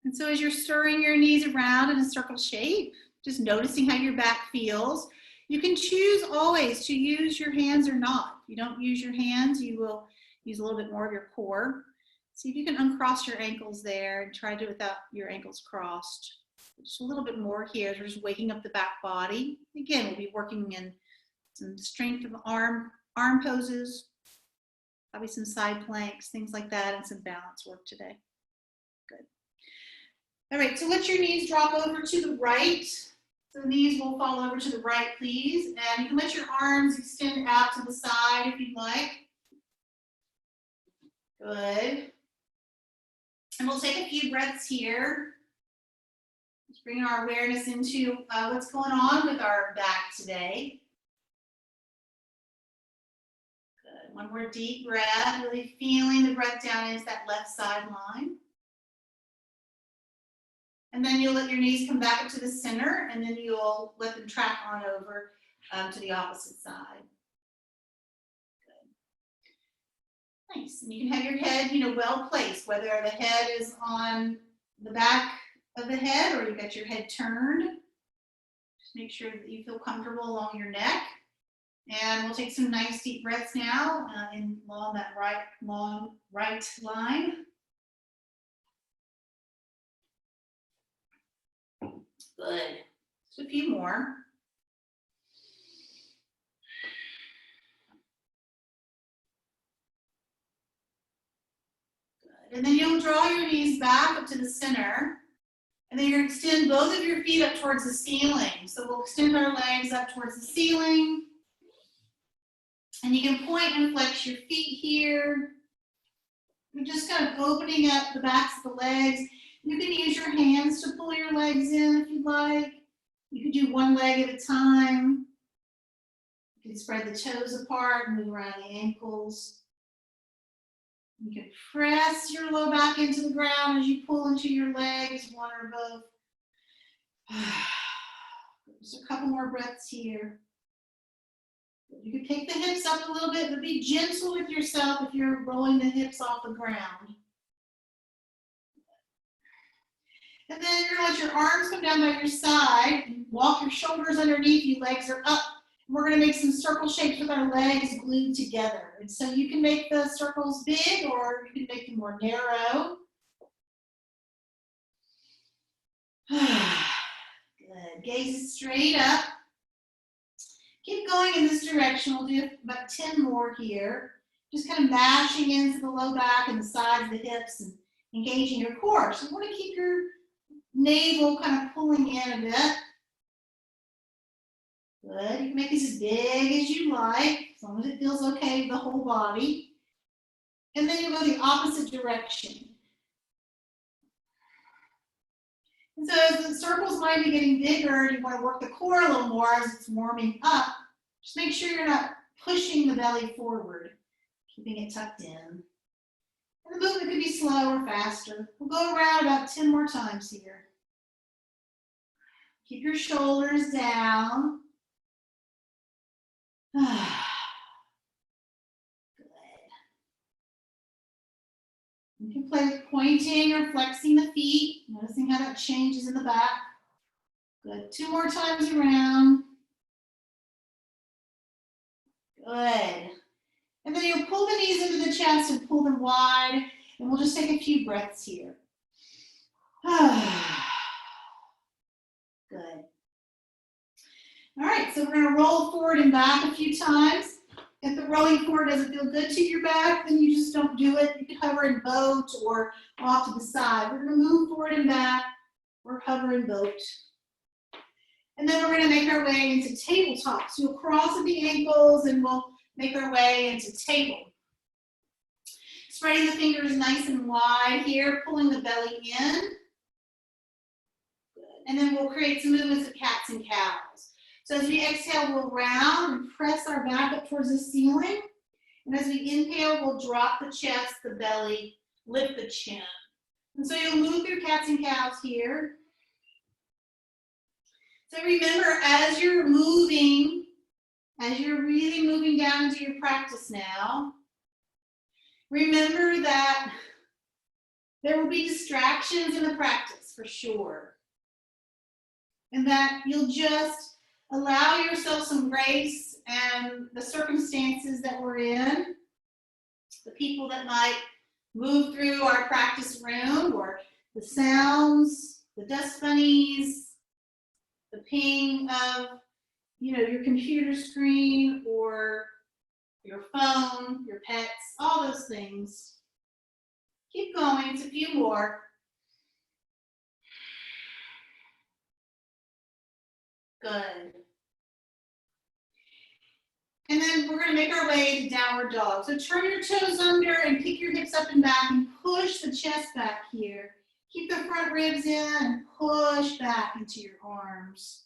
And so as you're stirring your knees around in a circle shape, just noticing how your back feels, you can choose always to use your hands or not. If you don't use your hands, you will use a little bit more of your core. See if you can uncross your ankles there and try to do it without your ankles crossed. Just a little bit more here as we're just waking up the back body. Again, we'll be working in some strength of arm poses, probably some side planks, things like that, and some balance work today. Good. All right, so let your knees drop over to the right. So the knees will fall over to the right, please. And you can let your arms extend out to the side if you'd like. Good. And we'll take a few breaths here. Let's bring our awareness into what's going on with our back today. Good. One more deep breath, really feeling the breath down into that left side line. And then you'll let your knees come back up to the center, and then you'll let them track on over to the opposite side. Good. Nice. And you can have your head, well placed, whether the head is on the back of the head or you got your head turned. Just make sure that you feel comfortable along your neck. And we'll take some nice deep breaths now along that long right line. Good. Just a few more. Good. And then you'll draw your knees back up to the center. And then you're going to extend both of your feet up towards the ceiling. So we'll extend our legs up towards the ceiling. And you can point and flex your feet here. We're just kind of opening up the backs of the legs. You can use your hands to pull your legs in if you'd like. You can do one leg at a time. You can spread the toes apart, move around the ankles. You can press your low back into the ground as you pull into your legs, one or both. Just a couple more breaths here. You can take the hips up a little bit, but be gentle with yourself if you're rolling the hips off the ground. And then you're going to let your arms come down by your side and walk your shoulders underneath you, legs are up. And we're going to make some circle shapes with our legs glued together. And so you can make the circles big or you can make them more narrow. Good. Gaze straight up. Keep going in this direction. We'll do about 10 more here. Just kind of mashing into the low back and the sides of the hips and engaging your core. So you want to keep your navel kind of pulling in a bit. Good. You can make these as big as you like, as long as it feels okay with the whole body. And then you go the opposite direction. And so as the circles might be getting bigger, you want to work the core a little more as it's warming up. Just make sure you're not pushing the belly forward, keeping it tucked in. And the movement could be slow or faster. We'll go around about 10 more times here. Keep your shoulders down. Good. You can play with pointing or flexing the feet, noticing how that changes in the back. Good. 2 more times around. Good. And then you'll pull the knees into the chest and pull them wide. And we'll just take a few breaths here. Good. All right, so we're going to roll forward and back a few times. If the rolling forward doesn't feel good to your back, then you just don't do it. You can hover and boat or off to the side. We're going to move forward and back or hover and boat. And then we're going to make our way into tabletop. So we'll cross at the ankles and we'll make our way into table. Spreading the fingers nice and wide here, pulling the belly in. Good. And then we'll create some movements of cats and cows. So as we exhale, we'll round and press our back up towards the ceiling. And as we inhale, we'll drop the chest, the belly, lift the chin. And so you'll move through cats and cows here. So remember, as you're moving, as you're really moving down into your practice now, remember that There will be distractions in the practice for sure. And that you'll just allow yourself some grace and the circumstances that we're in, the people that might move through our practice room, or the sounds, the dust bunnies, the ping of, your computer screen or your phone, your pets, all those things. Keep going, it's a few more. Good. And then we're going to make our way to downward dog. So turn your toes under and kick your hips up and back and push the chest back here. Keep the front ribs in and push back into your arms.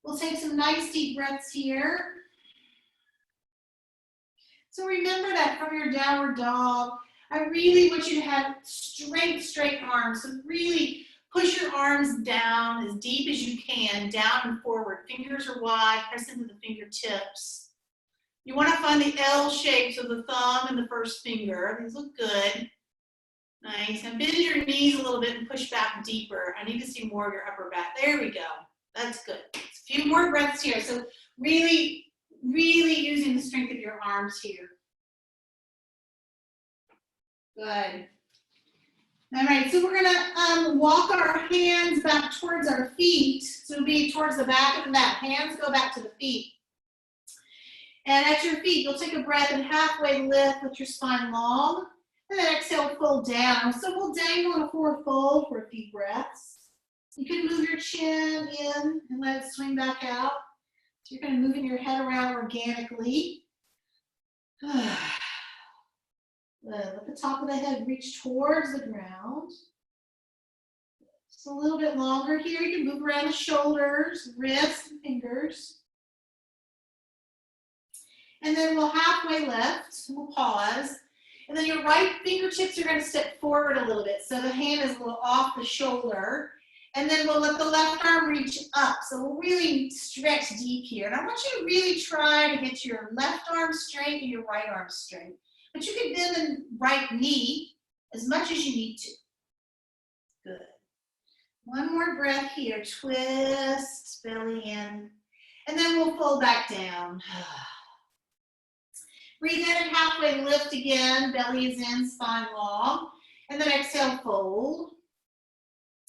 We'll take some nice deep breaths here. So remember that from your downward dog, I really want you to have straight arms. So really push your arms down as deep as you can, down and forward. Fingers are wide, press into the fingertips. You want to find the L shapes of the thumb and the first finger. These look good. Nice. And bend your knees a little bit and push back deeper. I need to see more of your upper back. There we go. That's good. It's a few more breaths here. So really using the strength of your arms here. Good. All right, so we're gonna walk our hands back towards our feet. So it'll be towards the back of the mat. Hands go back to the feet. And at your feet, you'll take a breath and halfway lift with your spine long. And then exhale, fold down. So we'll dangle in a forward fold for a few breaths. You can move your chin in and let it swing back out. So you're kind of moving your head around organically. Let the top of the head reach towards the ground. Just a little bit longer here. You can move around the shoulders, wrists, and fingers. And then we'll halfway lift. We'll pause. And then your right fingertips are going to step forward a little bit. So the hand is a little off the shoulder. And then we'll let the left arm reach up. So we'll really stretch deep here. And I want you to really try to get your left arm straight and your right arm straight. But you can bend the right knee as much as you need to. Good. One more breath here. Twist, belly in. And then we'll fold back down. Breathe in and halfway lift again. Belly is in, spine long. And then exhale, fold.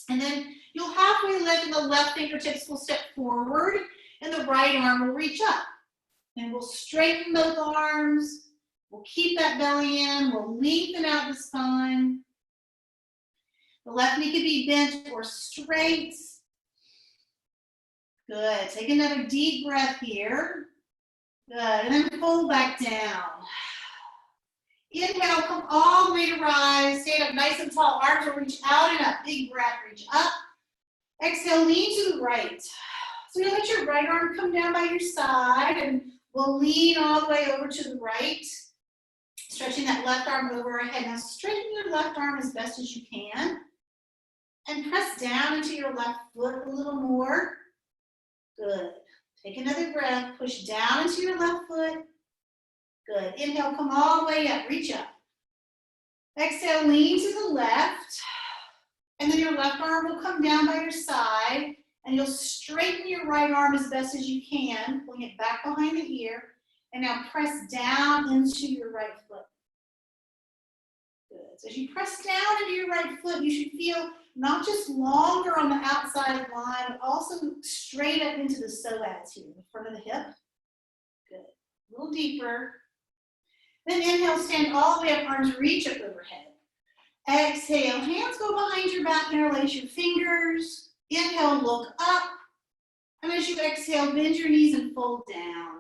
And then you'll halfway lift and the left fingertips will step forward and the right arm will reach up. And we'll straighten both arms. We'll keep that belly in. We'll lengthen out the spine. The left knee can be bent or straight. Good. Take another deep breath here. Good. And then fold back down. Inhale, come all the way to rise. Stand up nice and tall. Arms will reach out and up. Big breath, reach up. Exhale, lean to the right. So you'll let your right arm come down by your side and we'll lean all the way over to the right. Stretching that left arm over our head. Now straighten your left arm as best as you can. And press down into your left foot a little more. Good. Take another breath. Push down into your left foot. Good. Inhale, come all the way up. Reach up. Exhale, lean to the left. And then your left arm will come down by your side. And you'll straighten your right arm as best as you can. Pulling it back behind the ear. And now press down into your right foot. Good. So as you press down into your right foot, you should feel not just longer on the outside line, but also straight up into the psoas here, the front of the hip. Good. A little deeper. Then inhale, stand all the way up, arms reach up overhead. Exhale, hands go behind your back, interlace your fingers. Inhale, look up. And as you exhale, bend your knees and fold down.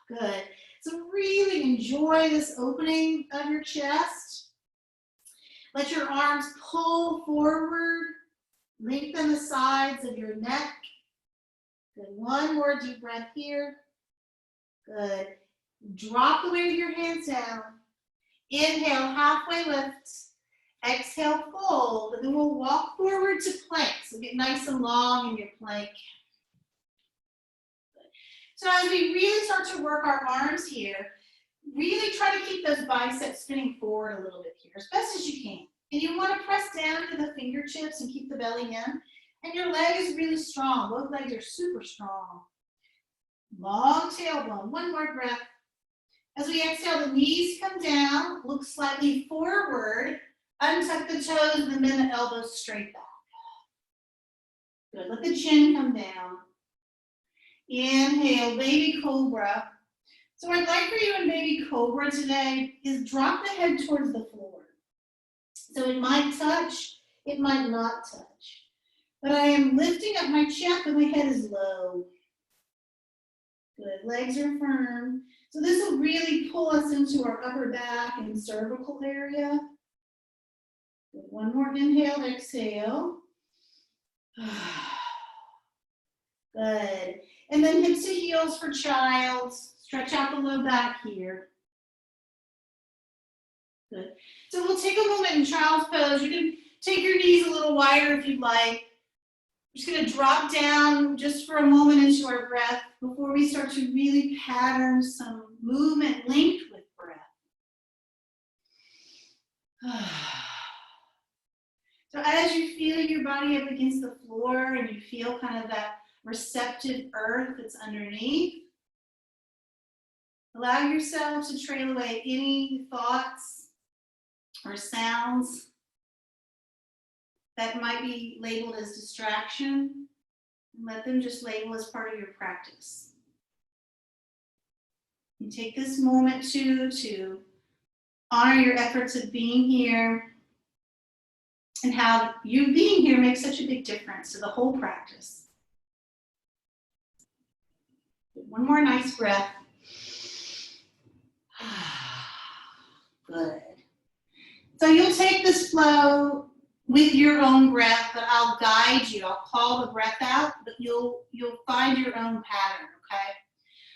Good. So really enjoy this opening of your chest. Let your arms pull forward. Lengthen the sides of your neck. Good. One more deep breath here. Good. Drop the weight of your hands down. Inhale, halfway lift. Exhale, fold. And then we'll walk forward to plank. So get nice and long in your plank. So as we really start to work our arms here, Really try to keep those biceps spinning forward a little bit here, as best as you can. And you want to press down to the fingertips and keep the belly in. And your leg is really strong. Both legs are super strong. Long tailbone. One more breath. As we exhale, the knees come down, look slightly forward, untuck the toes, and then bend the elbows straight back. Good. Let the chin come down. Inhale, baby cobra. So what I'd like for you in baby cobra today is drop the head towards the floor. So it might touch, it might not touch. But I am lifting up my chest, but my head is low. Good. Legs are firm. So this will really pull us into our upper back and cervical area. Good. One more inhale, exhale. Good. And then hips to heels for child's. Stretch out the low back here. Good. So we'll take a moment in child's pose. You can take your knees a little wider if you'd like. We're just going to drop down just for a moment into our breath before we start to really pattern some movement linked with breath. So as you feel your body up against the floor and you feel kind of that receptive earth that's underneath, allow yourself to trail away any thoughts or sounds that might be labeled as distraction, and let them just label as part of your practice. And take this moment to honor your efforts of being here and how you being here makes such a big difference to the whole practice. One more nice breath. Good. So you'll take this flow with your own breath, but I'll guide you. I'll call the breath out, but you'll find your own pattern, okay?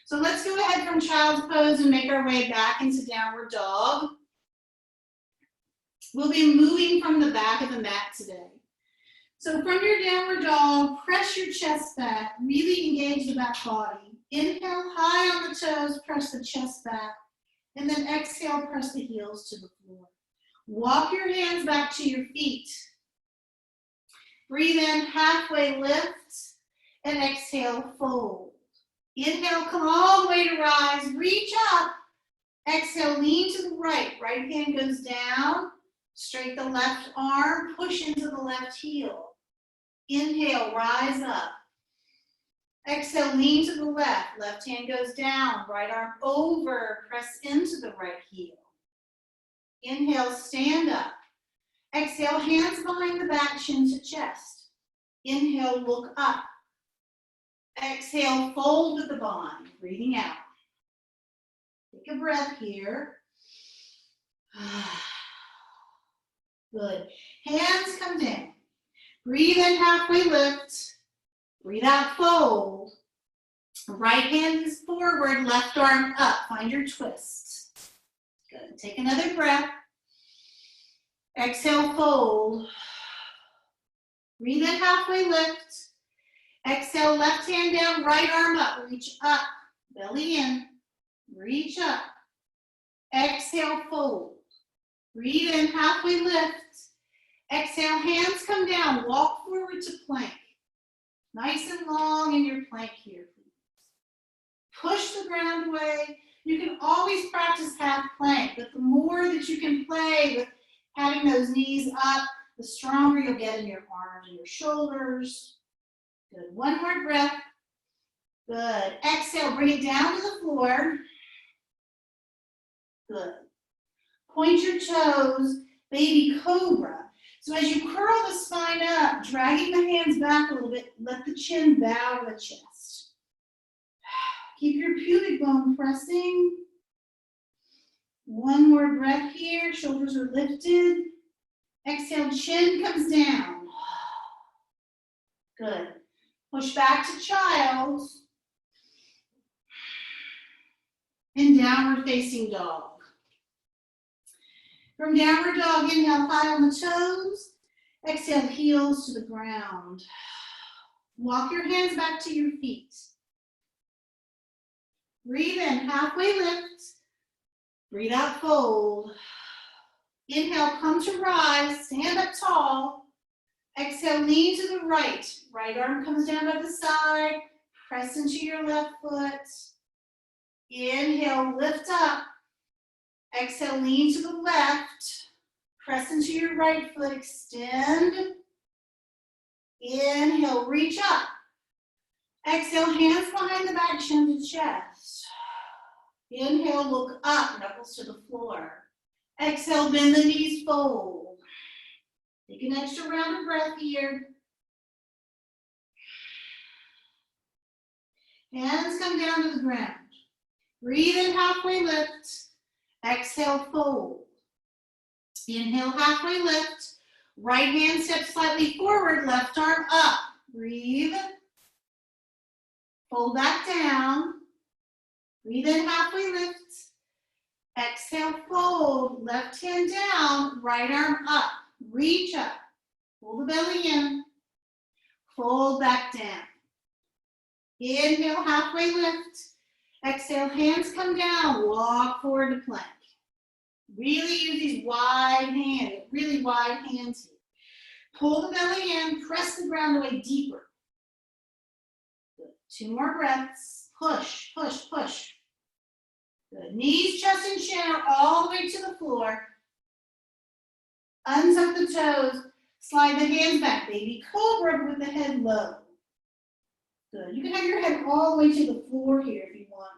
So let's go ahead from child's pose and make our way back into downward dog. We'll be moving from the back of the mat today. So from your downward dog, press your chest back, really engage the back body. Inhale high on the toes, press the chest back, and then exhale, press the heels to the floor. Walk your hands back to your feet. Breathe in, halfway lift, and exhale, fold. Inhale, come all the way to rise, reach up. Exhale, lean to the right. Right hand goes down, straight the left arm, push into the left heel. Inhale, rise up. Exhale, lean to the left. Left hand goes down, right arm over, press into the right heel. Inhale, stand up. Exhale, hands behind the back, chin to chest. Inhale, look up. Exhale, fold with the bind, breathing out. Take a breath here. Good. Hands come down. Breathe in, halfway lift. Breathe out, fold. Right hand is forward, left arm up. Find your twist. Good. Take another breath. Exhale, fold. Breathe in, halfway lift. Exhale, left hand down, right arm up. Reach up, belly in. Reach up. Exhale, fold. Breathe in, halfway lift. Exhale, hands come down. Walk forward to plank. Nice and long in your plank here. Push the ground away. You can always practice half plank, but the more that you can play with having those knees up, the stronger you'll get in your arms and your shoulders. Good. One more breath. Good. Exhale, bring it down to the floor. Good. Point your toes, baby cobra. So as you curl the spine up, dragging the hands back a little bit, let the chin bow to the chest. Keep your pubic bone pressing. One more breath here, shoulders are lifted. Exhale, chin comes down. Good. Push back to child's. And downward facing dog. From downward dog, inhale high on the toes. Exhale, heels to the ground. Walk your hands back to your feet. Breathe in, halfway lift. Breathe out, fold. Inhale, come to rise, stand up tall. Exhale, lean to the right. Right arm comes down by the side. Press into your left foot. Inhale, lift up. Exhale, lean to the left. Press into your right foot, extend. Inhale, reach up. Exhale, hands behind the back, chin to chest. Inhale, look up, knuckles to the floor. Exhale, bend the knees, fold. Take an extra round of breath here. Hands come down to the ground. Breathe in, halfway lift. Exhale, fold. Inhale, halfway lift. Right hand steps slightly forward, left arm up. Breathe. Fold back down. Breathe in, halfway lift. Exhale, fold. Left hand down, right arm up. Reach up. Pull the belly in. Fold back down. Inhale, halfway lift. Exhale, hands come down. Walk forward to plank. Really use these wide hands, really wide hands here. Pull the belly in, press the ground away deeper. Good. 2 more breaths. Push, push, push. Good. Knees, chest, and chin are all the way to the floor. Untuck the toes. Slide the hands back, baby cobra with the head low. Good. You can have your head all the way to the floor here if you want.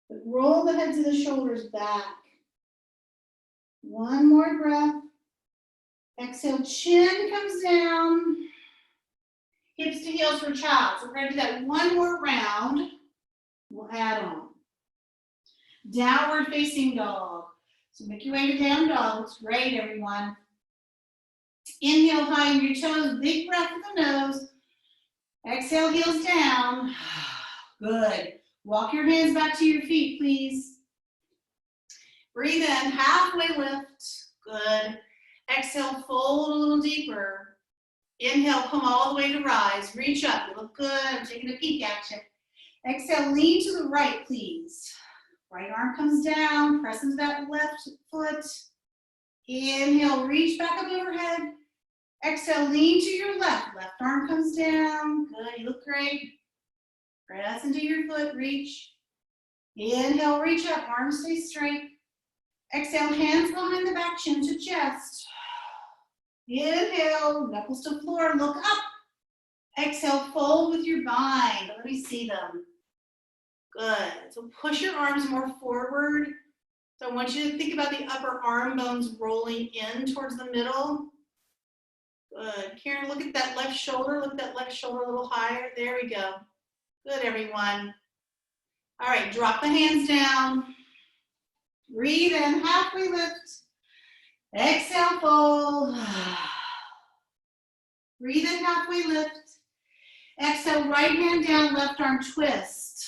But roll the head to the shoulders back. 1 more breath. Exhale, chin comes down. Hips to heels for child. So we're going to do that 1 more round. We'll add on. Downward facing dog. So make your way to down dog. Looks great, everyone. Inhale high in your toes. Big breath with the nose. Exhale, heels down. Good. Walk your hands back to your feet, please. Breathe in, halfway lift. Good. Exhale, fold a little deeper. Inhale, come all the way to rise. Reach up. You look good. I'm taking a peek at you. Exhale, lean to the right, please. Right arm comes down. Press into that left foot. Inhale, reach back up overhead. Exhale, lean to your left. Left arm comes down. Good. You look great. Press into your foot. Reach. Inhale, reach up. Arms stay straight. Exhale, hands behind the back, chin to chest. Inhale, knuckles to floor, look up. Exhale, fold with your bind. Let me see them. Good. So push your arms more forward. So I want you to think about the upper arm bones rolling in towards the middle. Good. Karen, look at that left shoulder. Look at that left shoulder a little higher. There we go. Good, everyone. All right, drop the hands down. Breathe in, halfway lift. Exhale, fold. Breathe in, halfway lift. Exhale, right hand down, left arm twist.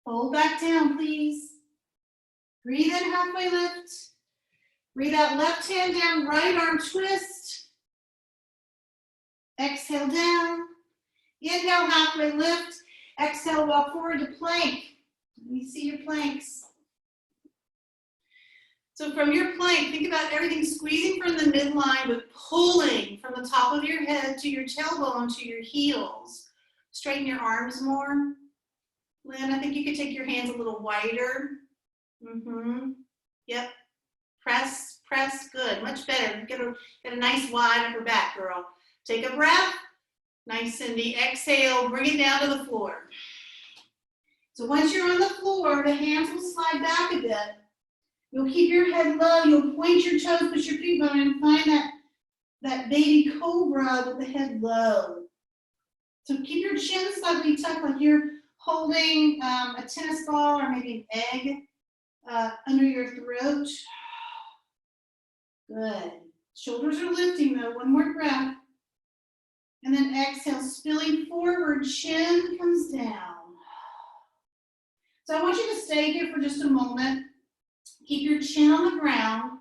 Fold back down, please. Breathe in, halfway lift. Breathe out, left hand down, right arm twist. Exhale, down. Inhale, halfway lift. Exhale, walk forward to plank. Let me see your planks. So from your plank, think about everything squeezing from the midline but pulling from the top of your head to your tailbone to your heels. Straighten your arms more. Lynn, I think you could take your hands a little wider. Yep. Press, press. Good. Much better. Get a nice wide upper back, girl. Take a breath. Nice, Cindy. Exhale. Bring it down to the floor. So once you're on the floor, the hands will slide back a bit. You'll keep your head low. You'll point your toes, push your feet bone, and find that baby cobra with the head low. So keep your chin slightly tucked like you're holding a tennis ball or maybe an egg under your throat. Good. Shoulders are lifting though. 1 more breath. And then exhale, spilling forward, chin comes down. So I want you to stay here for just a moment. Keep your chin on the ground.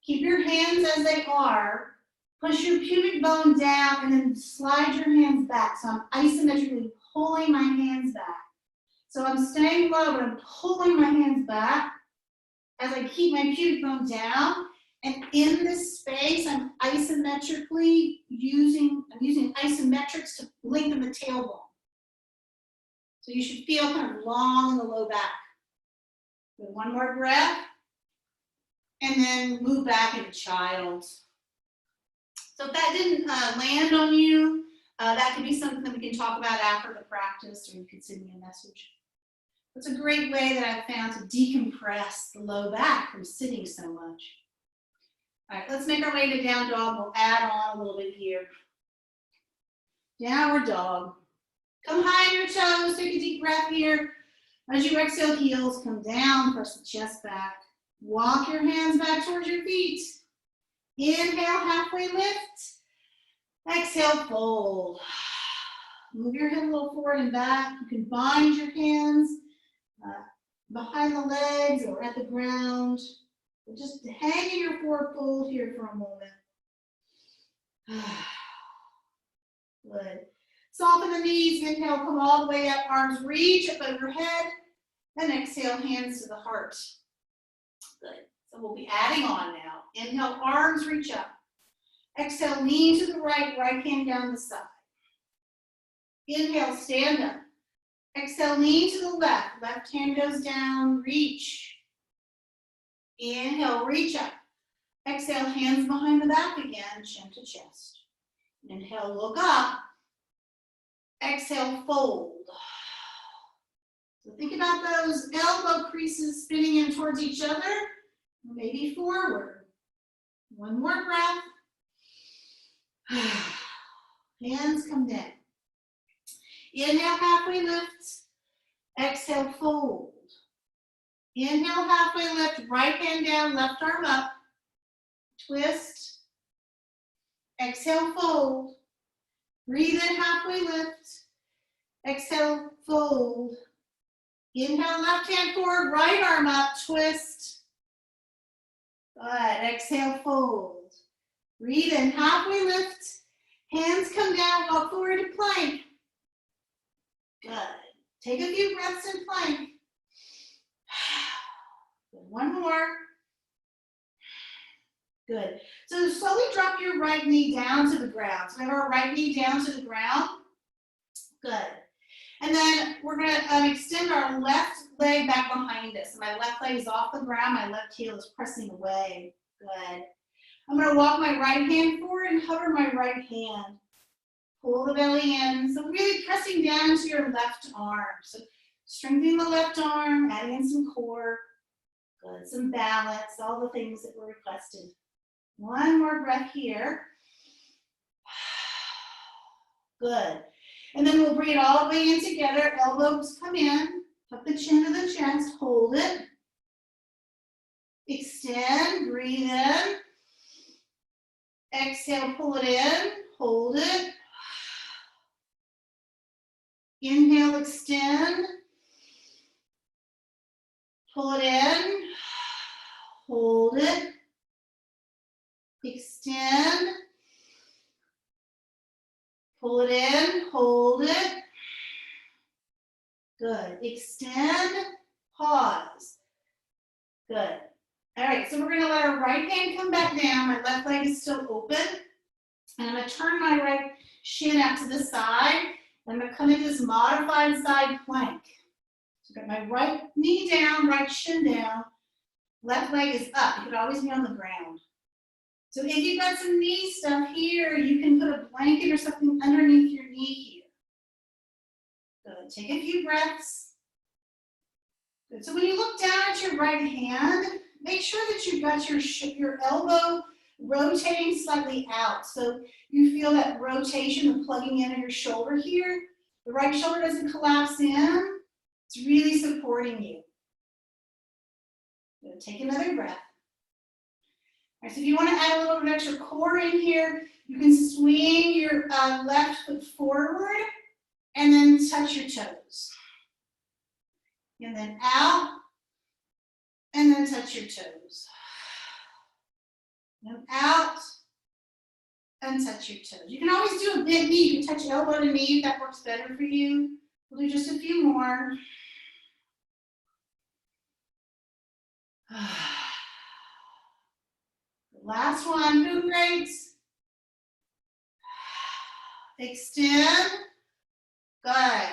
Keep your hands as they are. Push your pubic bone down and then slide your hands back. So I'm isometrically pulling my hands back. So I'm staying low, but I'm pulling my hands back as I keep my pubic bone down. And in this space, I'm isometrically using isometrics to lengthen the tailbone. So you should feel kind of long in the low back. Good. One more breath. And then move back into child. So if that didn't land on you, that could be something that we can talk about after the practice, or you could send me a message. It's a great way that I've found to decompress the low back from sitting so much. All right, let's make our way to down dog. We'll add on a little bit here. Downward dog. Come high on your toes. Take a deep breath here. As you exhale, heels come down. Press the chest back. Walk your hands back towards your feet. Inhale, halfway lift. Exhale, fold. Move your head a little forward and back. You can bind your hands behind the legs or at the ground. Just hang in your forward fold here for a moment. Good. Soften the knees. Inhale, come all the way up. Arms reach up overhead. And exhale, hands to the heart. Good. So we'll be adding on now. Inhale, arms reach up. Exhale, lean to the right, right hand down the side. Inhale, stand up. Exhale, lean to the left. Left hand goes down, reach. Inhale, reach up. Exhale, hands behind the back again, chin to chest. Inhale, look up. Exhale, fold. So think about those elbow creases spinning in towards each other, maybe forward. One more breath. Hands come down. Inhale, halfway lift. Exhale, fold. Inhale, halfway lift. Right hand down, left arm up. Twist. Exhale, fold. Breathe in, halfway lift. Exhale, fold. Inhale, left hand forward, right arm up, twist. Good. Exhale, fold. Breathe in, halfway lift. Hands come down, walk forward to plank. Good. Take a few breaths in plank. Good. One more. Good. So slowly drop your right knee down to the ground. So we have our right knee down to the ground. Good. And then we're going to extend our left leg back behind us. So my left leg is off the ground. My left heel is pressing away. Good. I'm going to walk my right hand forward and hover my right hand. Pull the belly in. So really pressing down into your left arm. So strengthening the left arm, adding in some core. Good. Some balance, all the things that were requested. One more breath here. Good. And then we'll bring it all the way in together. Elbows come in. Tuck the chin to the chest. Hold it. Extend. Breathe in. Exhale. Pull it in. Hold it. Inhale. Extend. Pull it in. Hold it. Extend. Pull it in, hold it. Good. Extend, pause. Good. All right, so we're going to let our right hand come back down. My left leg is still open. And I'm going to turn my right shin out to the side. I'm going to come into this modified side plank. So I've got my right knee down, right shin down. Left leg is up. It could always be on the ground. So if you've got some knee stuff here, you can put a blanket or something underneath your knee here. Good. Take a few breaths. Good. So when you look down at your right hand, make sure that you've got your elbow rotating slightly out. So you feel that rotation, the plugging in of your shoulder here. The right shoulder doesn't collapse in. It's really supporting you. Good. Take another breath. All right, so if you want to add a little bit of extra core in here, you can swing your left foot forward and then touch your toes. And then out and then touch your toes. And out and touch your toes. You can always do a bent knee. You can touch elbow to knee if that works better for you. We'll do just a few more. Last one, doing great. Extend. Good.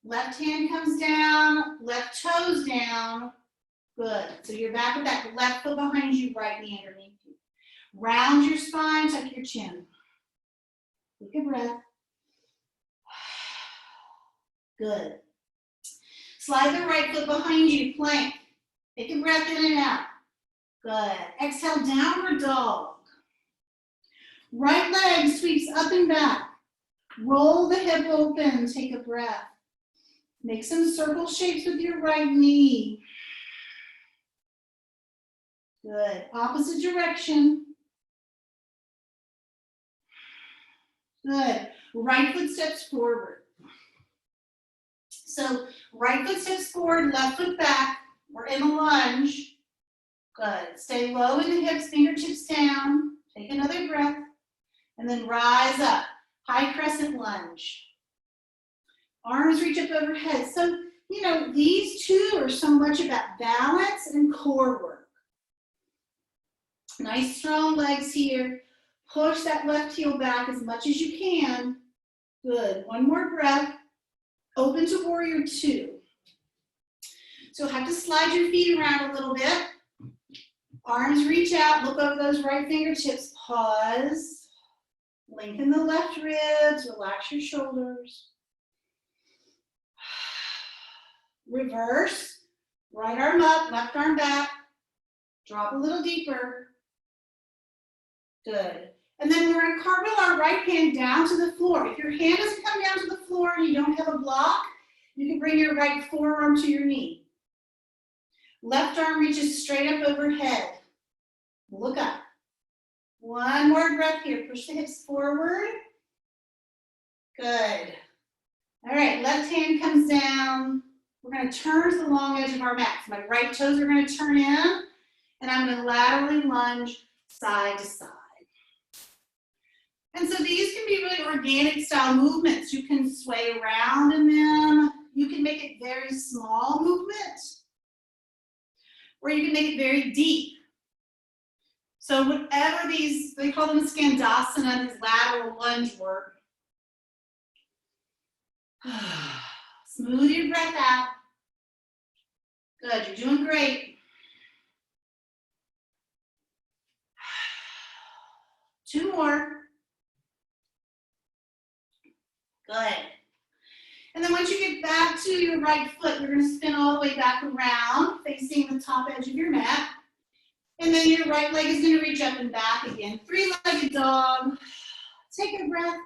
Left hand comes down, left toes down. Good. So you're back with that left foot behind you, right knee underneath you. Round your spine, tuck your chin. Take a breath. Good. Slide the right foot behind you, plank. Take a breath in and out. Good. Exhale, downward dog. Right leg sweeps up and back. Roll the hip open, take a breath. Make some circle shapes with your right knee. Good. Opposite direction. Good. Right foot steps forward. So right foot steps forward, left foot back. We're in a lunge. Good. Stay low in the hips, fingertips down. Take another breath. And then rise up. High crescent lunge. Arms reach up overhead. So, you know, these two are so much about balance and core work. Nice strong legs here. Push that left heel back as much as you can. Good. One more breath. Open to warrior two. So have to slide your feet around a little bit. Arms reach out. Look over those right fingertips. Pause. Lengthen the left ribs. Relax your shoulders. Reverse. Right arm up, left arm back. Drop a little deeper. Good. And then we're going to cartwheel our right hand down to the floor. If your hand doesn't come down to the floor and you don't have a block, you can bring your right forearm to your knee. Left arm reaches straight up overhead. Look up. One more breath here. Push the hips forward. Good. All right, left hand comes down. We're going to turn to the long edge of our mat. So my right toes are going to turn in, and I'm going to laterally lunge side to side. And so these can be really organic style movements. You can sway around in them. You can make it very small movement, or you can make it very deep. So whatever these, they call them skandasana, these lateral lunge work. Smooth your breath out. Good, you're doing great. Two more. Good. And then once you get back to your right foot, you're going to spin all the way back around, facing the top edge of your mat. And then your right leg is going to reach up and back again. Three-legged dog. Take a breath.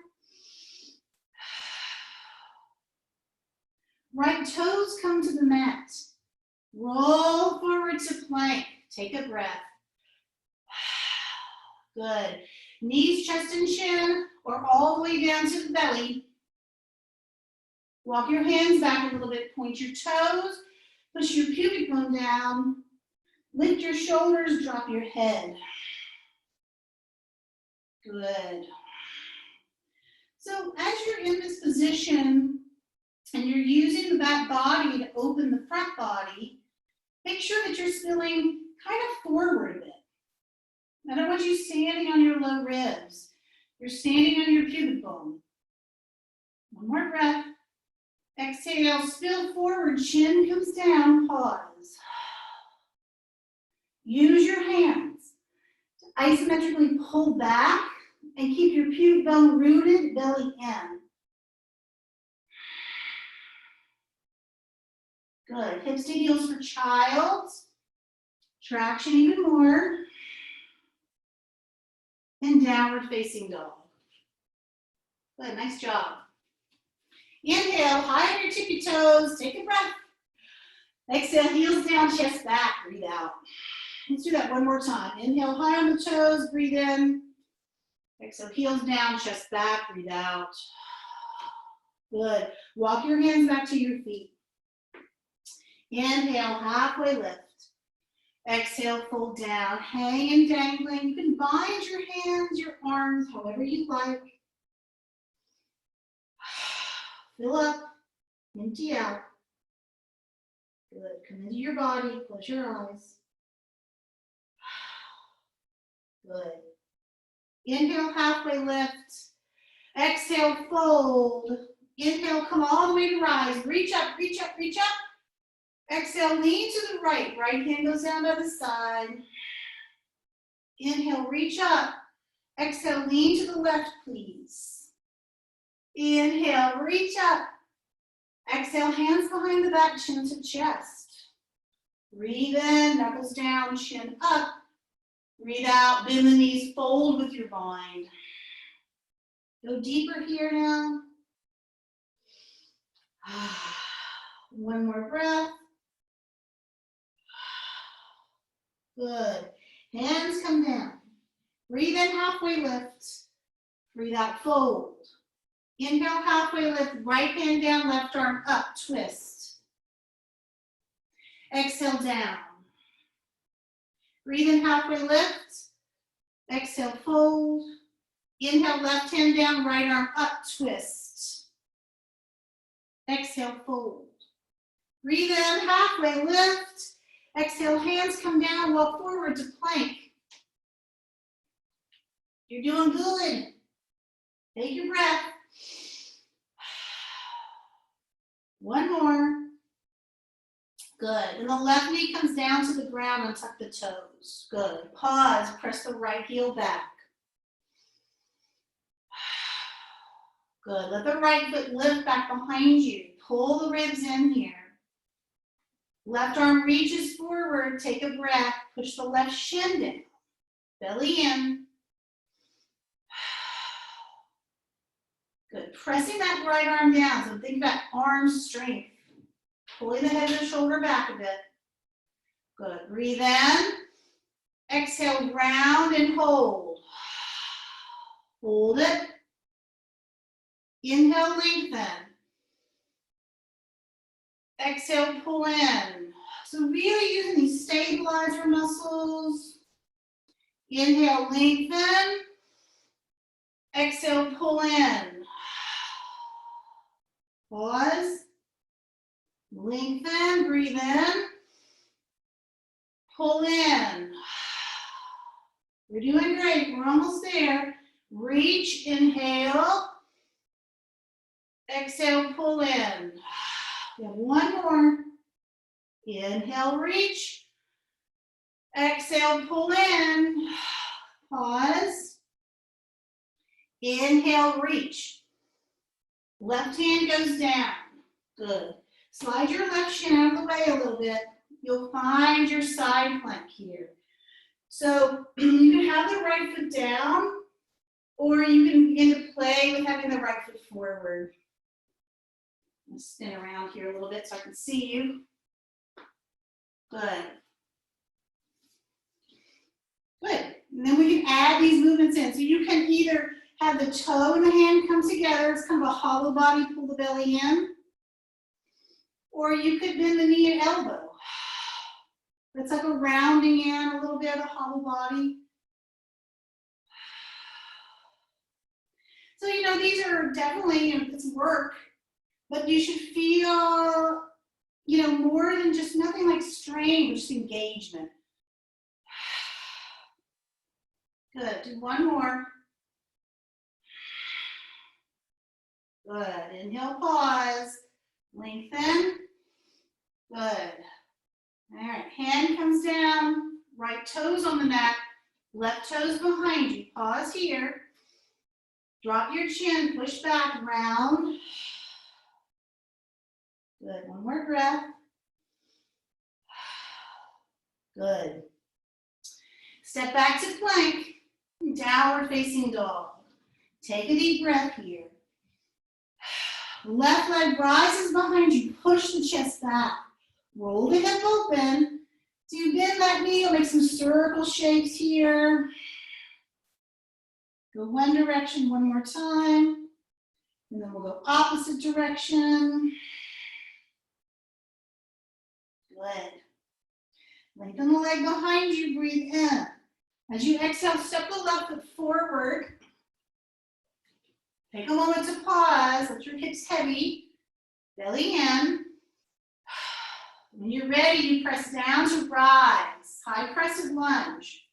Right toes come to the mat. Roll forward to plank. Take a breath. Good. Knees, chest, and chin, or all the way down to the belly. Walk your hands back a little bit. Point your toes. Push your pubic bone down. Lift your shoulders. Drop your head. Good. So as you're in this position and you're using the back body to open the front body, make sure that you're spilling kind of forward a bit. I don't want you standing on your low ribs. You're standing on your pubic bone. One more breath. Exhale, spill forward, chin comes down, pause. Use your hands to isometrically pull back and keep your pubic bone rooted, belly in. Good. Hips to heels for child. Traction even more. And downward facing dog. Good. Nice job. Inhale, high on your tippy toes. Take a breath. Exhale, heels down, chest back. Breathe out. Let's do that one more time. Inhale, high on the toes. Breathe in. Exhale, heels down, chest back. Breathe out. Good. Walk your hands back to your feet. Inhale, halfway lift. Exhale, fold down, hang and dangling. You can bind your hands, your arms, however you like. Fill up, empty out. Good. Come into your body, close your eyes. Good. Inhale, halfway lift. Exhale, fold. Inhale, come all the way to rise. Reach up, reach up, reach up. Exhale, lean to the right. Right hand goes down to the side. Inhale, reach up. Exhale, lean to the left, please. Inhale, reach up. Exhale, hands behind the back, chin to chest. Breathe in, knuckles down, chin up. Breathe out, bend the knees, fold with your bind. Go deeper here now. One more breath. Good. Hands come down. Breathe in, halfway lift. Breathe out, fold. Inhale, halfway lift, right hand down, left arm up, twist. Exhale, down. Breathe in, halfway lift. Exhale, fold. Inhale, left hand down, right arm up, twist. Exhale, fold. Breathe in, halfway lift. Exhale, hands come down, walk forward to plank. You're doing good. Take your breath. One more. Good. And the left knee comes down to the ground and tuck the toes. Good. Pause. Press the right heel back. Good. Let the right foot lift back behind you. Pull the ribs in here. Left arm reaches forward. Take a breath. Push the left shin down. Belly in. Good. Pressing that right arm down. So think about arm strength. Pulling the head and the shoulder back a bit. Good. Breathe in. Exhale, round and hold. Hold it. Inhale, lengthen. Exhale, pull in. So really using these stabilizer muscles. Inhale, lengthen. Exhale, pull in. Pause. Lengthen, breathe in. Pull in. You're doing great, we're almost there. Reach, inhale. Exhale, pull in. We have one more. Inhale, reach. Exhale, pull in. Pause. Inhale, reach. Left hand goes down. Good. Slide your left shin out of the way a little bit. You'll find your side plank here. So you can have the right foot down, or you can begin to play with having the right foot forward. I'm gonna spin around here a little bit so I can see you. Good. Good. And then we can add these movements in. So you can either have the toe and the hand come together. It's kind of a hollow body, pull the belly in. Or you could bend the knee and elbow. It's like a rounding in, a little bit of a hollow body. So, you know, these are definitely, it's work, but you should feel, you know, more than just nothing like strain, just engagement. Good, do one more. Good, inhale, pause, lengthen. Good. All right, hand comes down, right toes on the mat, left toes behind you. Pause here. Drop your chin, push back, round. Good, one more breath. Good. Step back to plank, downward facing dog. Take a deep breath here. Left leg rises behind you, push the chest back. Roll the hip open. So you bend that knee, you'll make some circle shapes here. Go one direction one more time. And then we'll go opposite direction. Good. Lengthen the leg behind you, breathe in. As you exhale, step the left foot forward. Take a moment to pause, let your hips heavy, belly in. When you're ready, you press down to rise, high crescent lunge.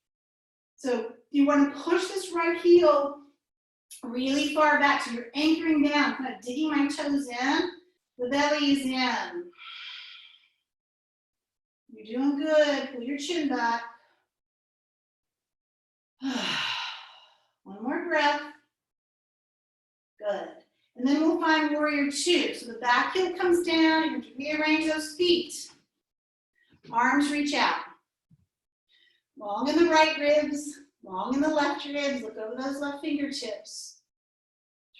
So you want to push this right heel really far back, so you're anchoring down, kind of digging my toes in. The belly is in. You're doing good. Pull your chin back. One more breath. Good. And then we'll find warrior two. So the back heel comes down. You're going to rearrange those feet. Arms reach out. Long in the right ribs, long in the left ribs. Look over those left fingertips.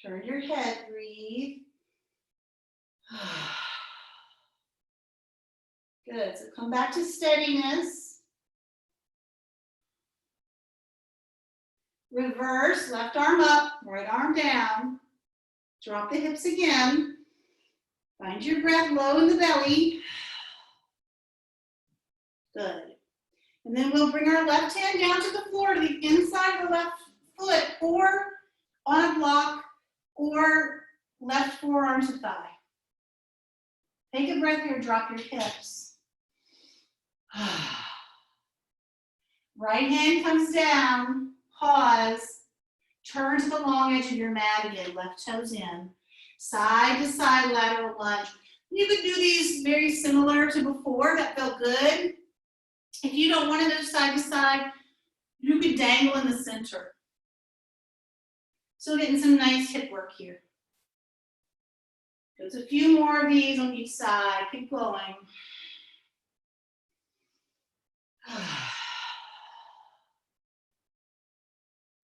Turn your head, breathe. Good, so come back to steadiness. Reverse, left arm up, right arm down. Drop the hips again. Find your breath low in the belly. Good. And then we'll bring our left hand down to the floor, to the inside of the left foot, or on a block, or left forearm to thigh. Take a breath here, drop your hips. Right hand comes down, pause, turn to the long edge of your mat again, left toes in, side to side lateral lunge. You could do these very similar to before, that felt good. If you don't want to go side to side, you could dangle in the center. So getting some nice hip work here. There's a few more of these on each side. Keep going.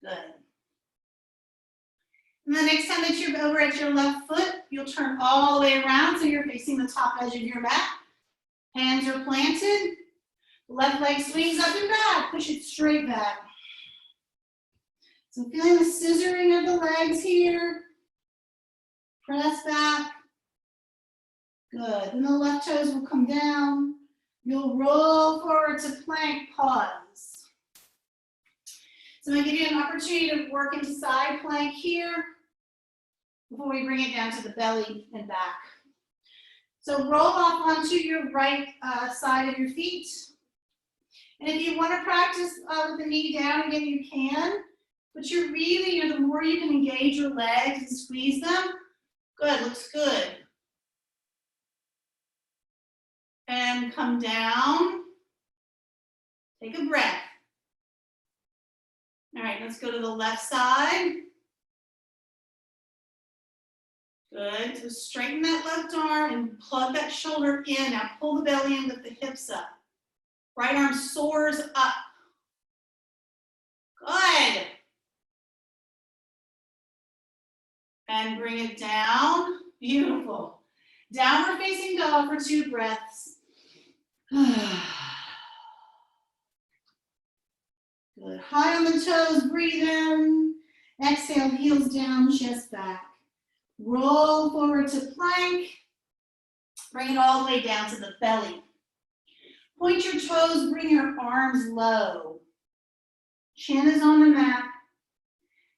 Good. And the next time that you're over at your left foot, you'll turn all the way around so you're facing the top edge of your mat. Hands are planted. Left leg swings up and back. Push it straight back. So feeling the scissoring of the legs here. Press back. Good. And the left toes will come down. You'll roll forward to plank, pause. So I'm going to give you an opportunity to work into side plank here before we bring it down to the belly and back. So roll off onto your right side of your feet. And if you want to practice with the knee down again, you can. But the more you can engage your legs and squeeze them, good, looks good. And come down. Take a breath. All right, let's go to the left side. Good, so straighten that left arm and plug that shoulder in. Now pull the belly in, lift the hips up. Right arm soars up. Good. And bring it down. Beautiful. Downward facing dog for 2 breaths. Good. High on the toes, breathe in. Exhale, heels down, chest back. Roll forward to plank. Bring it all the way down to the belly. Point your toes, bring your arms low. Chin is on the mat.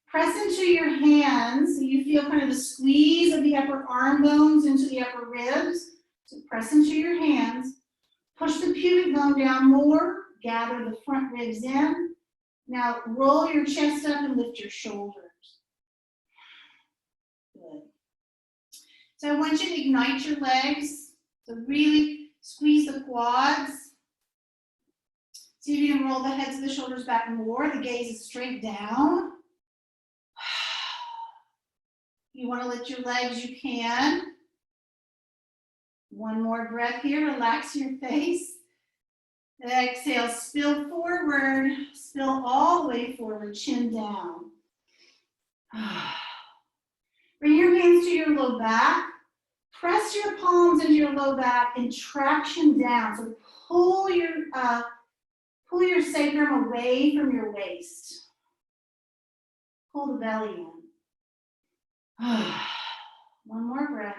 Press into your hands so you feel kind of the squeeze of the upper arm bones into the upper ribs. So press into your hands. Push the pubic bone down more. Gather the front ribs in. Now roll your chest up and lift your shoulders. Good. So I want you to ignite your legs. So really squeeze the quads. See if you can roll the heads of the shoulders back more. The gaze is straight down. You want to lift your legs, you can. One more breath here. Relax your face. Exhale, spill forward. Spill all the way forward, chin down. Bring your hands to your low back. Press your palms into your low back and traction down. So pull your sacrum away from your waist. Pull the belly in. One more breath.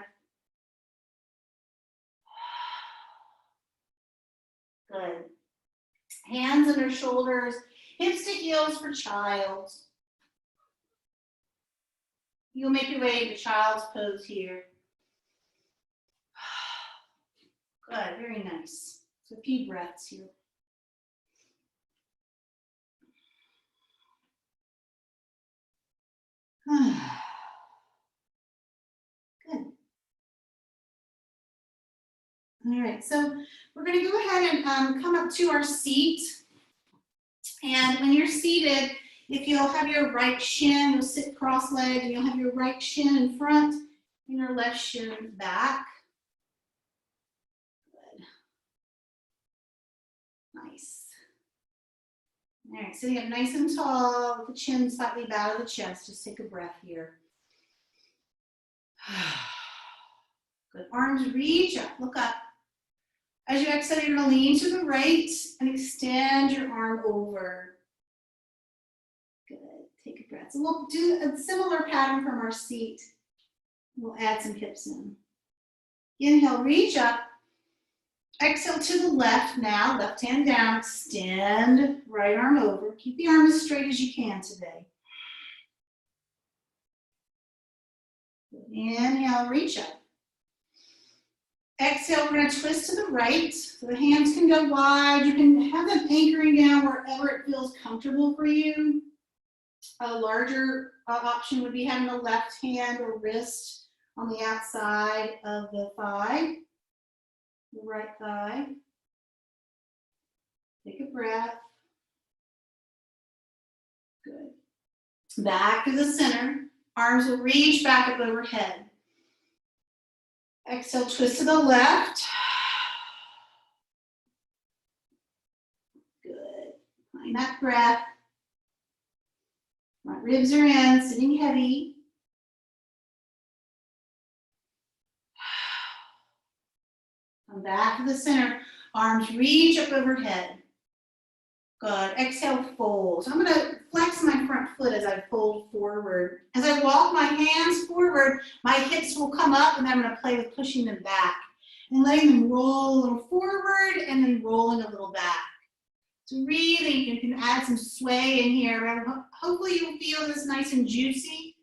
Good. Hands under shoulders, hips to heels for child. You'll make your way to child's pose here. Good, very nice. So a few breaths here. Good. All right, so we're going to go ahead and come up to our seat. And when you're seated, if you'll have your right shin, you'll sit cross-legged, and you'll have your right shin in front and your left shin back. Good. Nice. All right, sitting up nice and tall with the chin slightly bowed to the chest. Just take a breath here. Good. Arms reach up, look up. As you exhale, you're going to lean to the right and extend your arm over. Good. Take a breath. So we'll do a similar pattern from our seat. We'll add some hips in. Inhale, reach up. Exhale to the left now. Left hand down. Extend right arm over. Keep the arm as straight as you can today. Inhale, reach up. Exhale, we're going to twist to the right. So the hands can go wide. You can have them anchoring down wherever it feels comfortable for you. A larger option would be having the left hand or wrist on the outside of the thigh, the right thigh. Take a breath. Good. Back to the center. Arms will reach back up overhead. Exhale, twist to the left. Good. Find that breath. Front ribs are in, sitting heavy. Come back to the center. Arms reach up overhead. Good. Exhale, fold. So I'm going to flex my front foot as I fold forward. As I walk my hands forward, my hips will come up, and then I'm going to play with pushing them back and letting them roll a little forward and then rolling a little back. So really, you can add some sway in here. Hopefully you'll feel this nice and juicy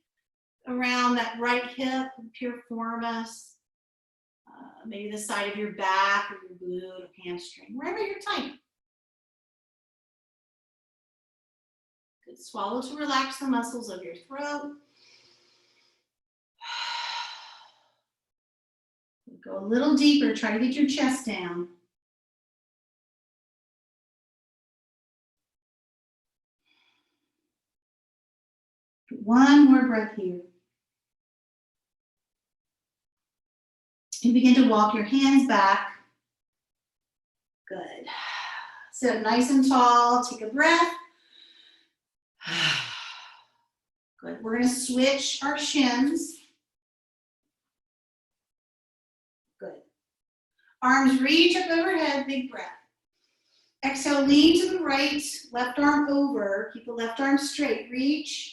around that right hip, piriformis, maybe the side of your back or your glute or hamstring, wherever you're tight. Good. Swallow to relax the muscles of your throat. Go a little deeper. Try to get your chest down. One more breath here. And begin to walk your hands back. Good. Sit up nice and tall. Take a breath. Good. We're going to switch our shins. Good. Arms reach up overhead. Big breath. Exhale, lean to the right. Left arm over. Keep the left arm straight. Reach.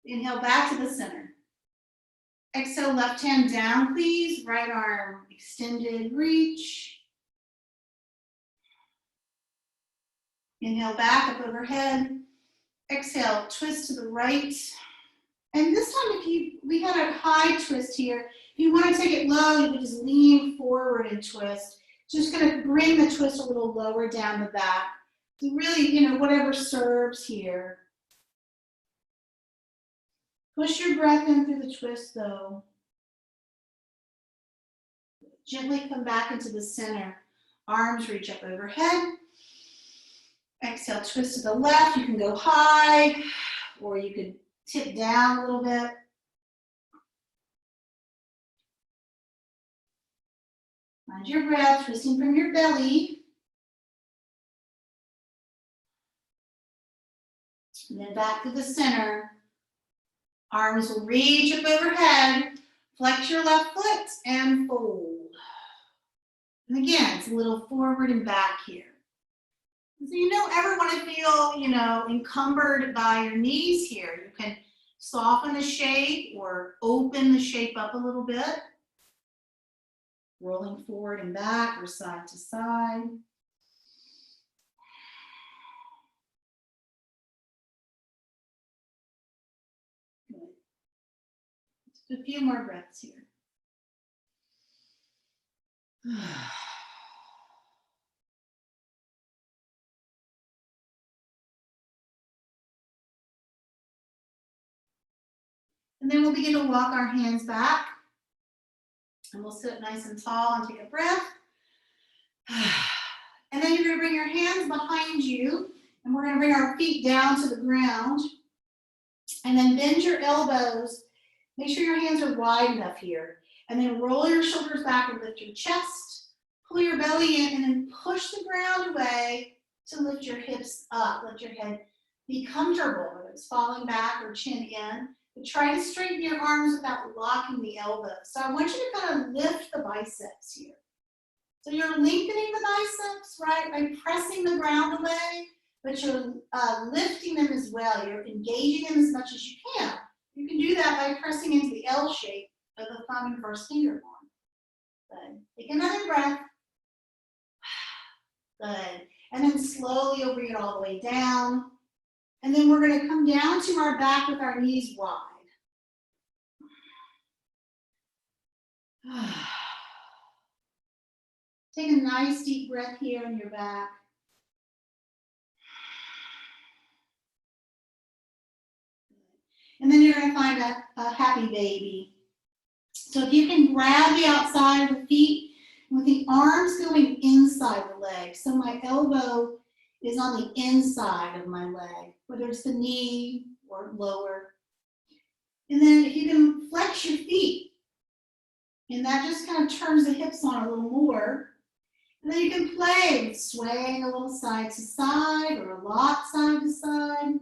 Inhale back to the center. Exhale, left hand down, please. Right arm extended, reach. Inhale back up overhead. Exhale, twist to the right. And this time, we had a high twist here. If you want to take it low, you can just lean forward and twist. Just going to bring the twist a little lower down the back. So really, whatever serves here. Push your breath in through the twist, though. Gently come back into the center. Arms reach up overhead. Exhale, twist to the left. You can go high, or you could tip down a little bit. Find your breath, twisting from your belly. And then back to the center. Arms will reach up overhead. Flex your left foot and fold. And again, it's a little forward and back here. So you don't ever want to feel, encumbered by your knees here. You can soften the shape or open the shape up a little bit. Rolling forward and back or side to side. Good. Just a few more breaths here. And then we'll begin to walk our hands back. And we'll sit nice and tall and take a breath. And then you're going to bring your hands behind you. And we're going to bring our feet down to the ground. And then bend your elbows. Make sure your hands are wide enough here. And then roll your shoulders back and lift your chest. Pull your belly in and then push the ground away to lift your hips up. Let your head be comfortable, whether it's falling back or chin in. But try to straighten your arms without locking the elbows. So I want you to kind of lift the biceps here. So you're lengthening the biceps, right, by pressing the ground away, but you're lifting them as well. You're engaging them as much as you can. You can do that by pressing into the L shape of the thumb and first finger bone. Good. Take another breath. Good. And then slowly you'll bring it all the way down. And then we're going to come down to our back with our knees wide. Take a nice deep breath here on your back. And then you're going to find a happy baby. So if you can grab the outside of the feet with the arms going inside the leg. So my elbow is on the inside of my leg, whether it's the knee or lower. And then if you can flex your feet, and that just kind of turns the hips on a little more. And then you can play with swaying a little side to side or a lot side to side.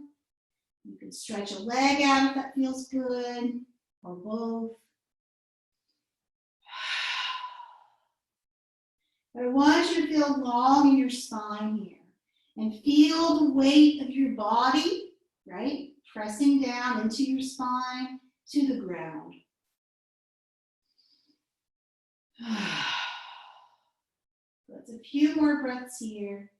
You can stretch a leg out if that feels good, or both. But I want you to feel long in your spine here and feel the weight of your body, right? Pressing down into your spine to the ground. Let's a few more breaths here.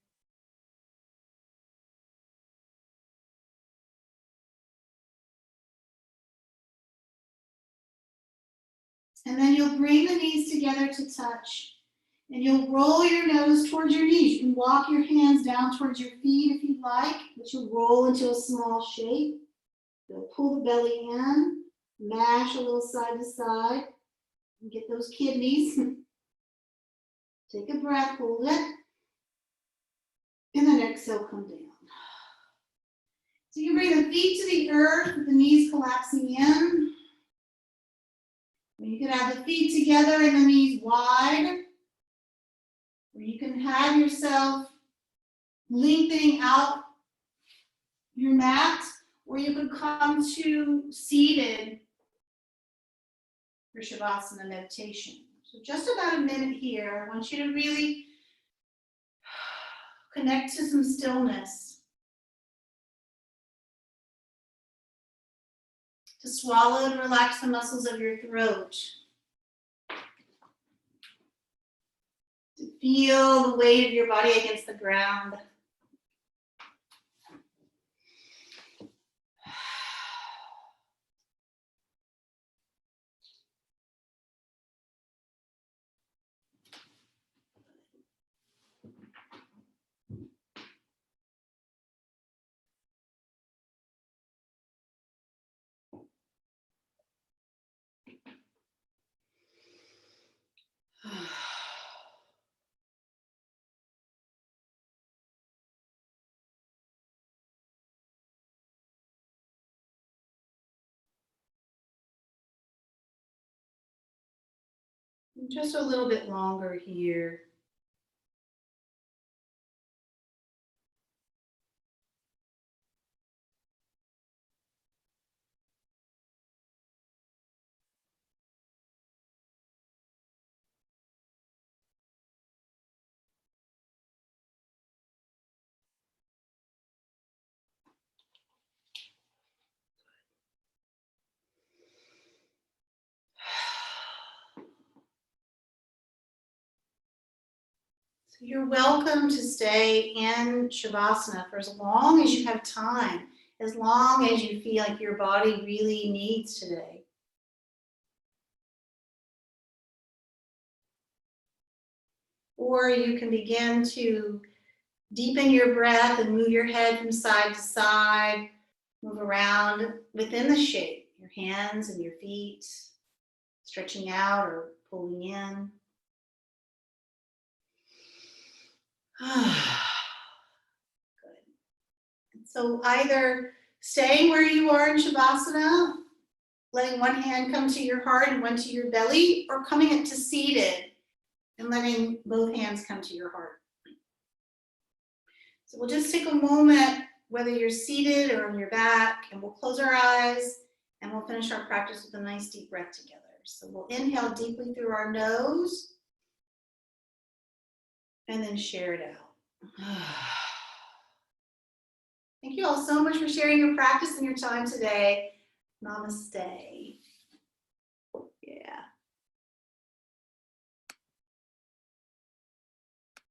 And then you'll bring the knees together to touch. And you'll roll your nose towards your knees. You can walk your hands down towards your feet if you'd like, but you'll roll into a small shape. You'll pull the belly in, mash a little side to side, and get those kidneys. Take a breath, hold it, and then exhale, come down. So you bring the feet to the earth with the knees collapsing in. You can have the feet together and the knees wide. Or you can have yourself lengthening out your mat, or you could come to seated for Shavasana meditation. So just about a minute here. I want you to really connect to some stillness. To swallow and relax the muscles of your throat. To feel the weight of your body against the ground. Just a little bit longer here. You're welcome to stay in Shavasana for as long as you have time, as long as you feel like your body really needs today. Or you can begin to deepen your breath and move your head from side to side, move around within the shape. You're your hands and your feet, stretching out or pulling in. Good. So either staying where you are in Shavasana, letting one hand come to your heart and one to your belly, or coming it to seated and letting both hands come to your heart. So we'll just take a moment, whether you're seated or on your back, and we'll close our eyes and we'll finish our practice with a nice deep breath together. So we'll inhale deeply through our nose and then share it out. Thank you all so much for sharing your practice and your time today. Namaste.